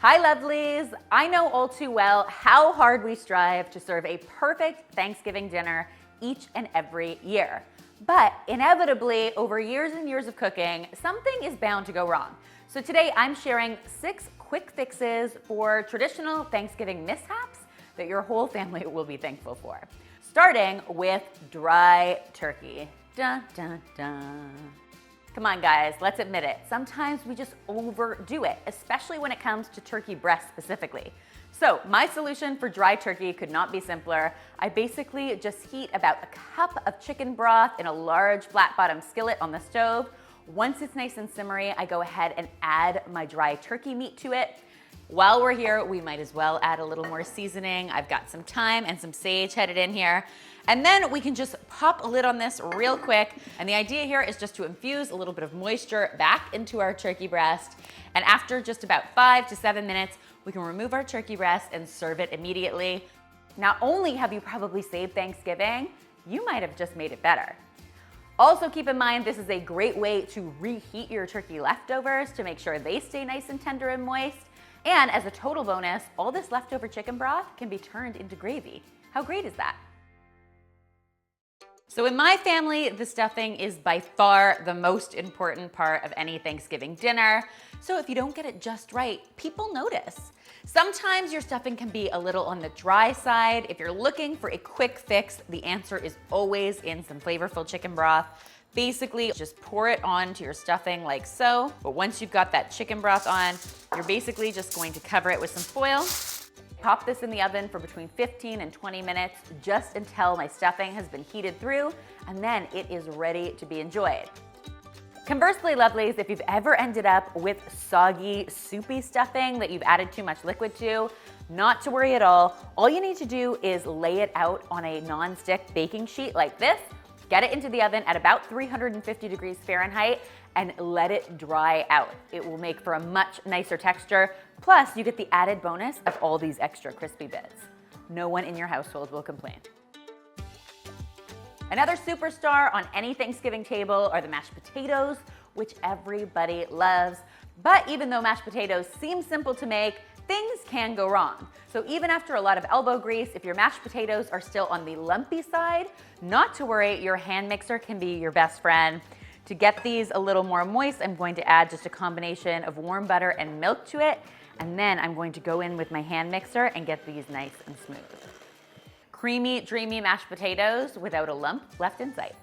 Hi lovelies! I know all too well how hard we strive to serve a perfect Thanksgiving dinner each and every year. But inevitably, over years and years of cooking, something is bound to go wrong. So today I'm sharing 6 quick fixes for traditional Thanksgiving mishaps that your whole family will be thankful for. Starting with dry turkey. Dun, dun, dun. Come on guys, let's admit it. Sometimes we just overdo it, especially when it comes to turkey breast specifically. So my solution for dry turkey could not be simpler. I basically just heat about a cup of chicken broth in a large flat bottom skillet on the stove. Once it's nice and simmery, I go ahead and add my dry turkey meat to it. While we're here, we might as well add a little more seasoning. I've got some thyme and some sage headed in here. And then we can just pop a lid on this real quick. And the idea here is just to infuse a little bit of moisture back into our turkey breast. And after just about 5 to 7 minutes, we can remove our turkey breast and serve it immediately. Not only have you probably saved Thanksgiving, you might have just made it better. Also keep in mind, this is a great way to reheat your turkey leftovers to make sure they stay nice and tender and moist. And as a total bonus, all this leftover chicken broth can be turned into gravy. How great is that? So in my family, the stuffing is by far the most important part of any Thanksgiving dinner. So if you don't get it just right, people notice. Sometimes your stuffing can be a little on the dry side. If you're looking for a quick fix, the answer is always in some flavorful chicken broth. Basically, just pour it onto your stuffing like so. But once you've got that chicken broth on, you're basically just going to cover it with some foil. Pop this in the oven for between 15 and 20 minutes, just until my stuffing has been heated through, and then it is ready to be enjoyed. Conversely, lovelies, if you've ever ended up with soggy, soupy stuffing that you've added too much liquid to, not to worry at all. All you need to do is lay it out on a non-stick baking sheet like this, get it into the oven at about 350 degrees Fahrenheit, and let it dry out. It will make for a much nicer texture. Plus, you get the added bonus of all these extra crispy bits. No one in your household will complain. Another superstar on any Thanksgiving table are the mashed potatoes, which everybody loves. But even though mashed potatoes seem simple to make, things can go wrong. So even after a lot of elbow grease, if your mashed potatoes are still on the lumpy side, not to worry, your hand mixer can be your best friend. To get these a little more moist, I'm going to add just a combination of warm butter and milk to it. And then I'm going to go in with my hand mixer and get these nice and smooth. Creamy, dreamy mashed potatoes without a lump left in sight.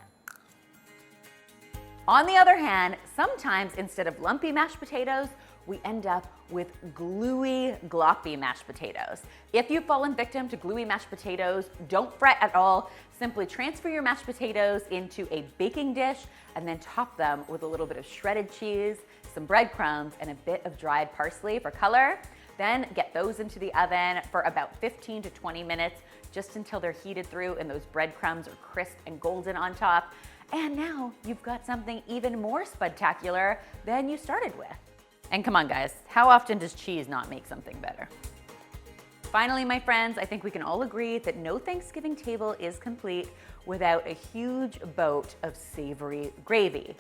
On the other hand, sometimes instead of lumpy mashed potatoes, we end up with gluey, gloppy mashed potatoes. If you've fallen victim to gluey mashed potatoes, don't fret at all. Simply transfer your mashed potatoes into a baking dish and then top them with a little bit of shredded cheese, some breadcrumbs, and a bit of dried parsley for color. Then get those into the oven for about 15 to 20 minutes, just until they're heated through and those breadcrumbs are crisp and golden on top. And now you've got something even more spectacular than you started with. And come on guys, how often does cheese not make something better? Finally, my friends, I think we can all agree that no Thanksgiving table is complete without a huge boat of savory gravy.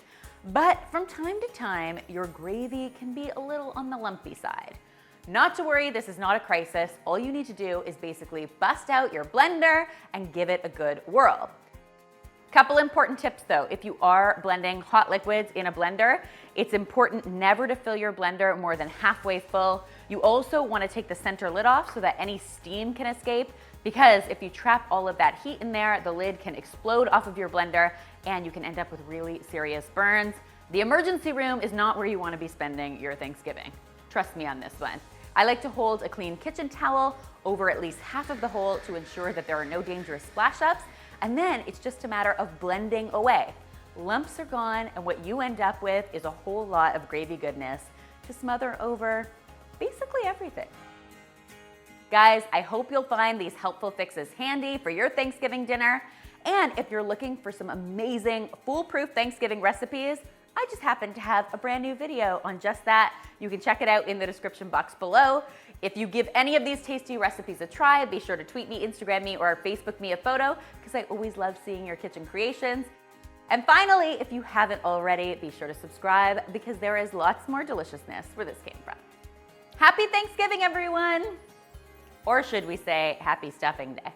But from time to time, your gravy can be a little on the lumpy side. Not to worry, this is not a crisis. All you need to do is basically bust out your blender and give it a good whirl. Couple important tips though, if you are blending hot liquids in a blender, it's important never to fill your blender more than halfway full. You also want to take the center lid off so that any steam can escape, because if you trap all of that heat in there, the lid can explode off of your blender and you can end up with really serious burns. The emergency room is not where you want to be spending your Thanksgiving. Trust me on this one. I like to hold a clean kitchen towel over at least half of the hole to ensure that there are no dangerous splash ups. And then it's just a matter of blending away. Lumps are gone, and what you end up with is a whole lot of gravy goodness to smother over basically everything. Guys, I hope you'll find these helpful fixes handy for your Thanksgiving dinner. And if you're looking for some amazing foolproof Thanksgiving recipes, I just happen to have a brand new video on just that. You can check it out in the description box below. If you give any of these tasty recipes a try, be sure to tweet me, Instagram me, or Facebook me a photo, because I always love seeing your kitchen creations. And finally, if you haven't already, be sure to subscribe, because there is lots more deliciousness where this came from. Happy Thanksgiving, everyone! Or should we say Happy Stuffing Day?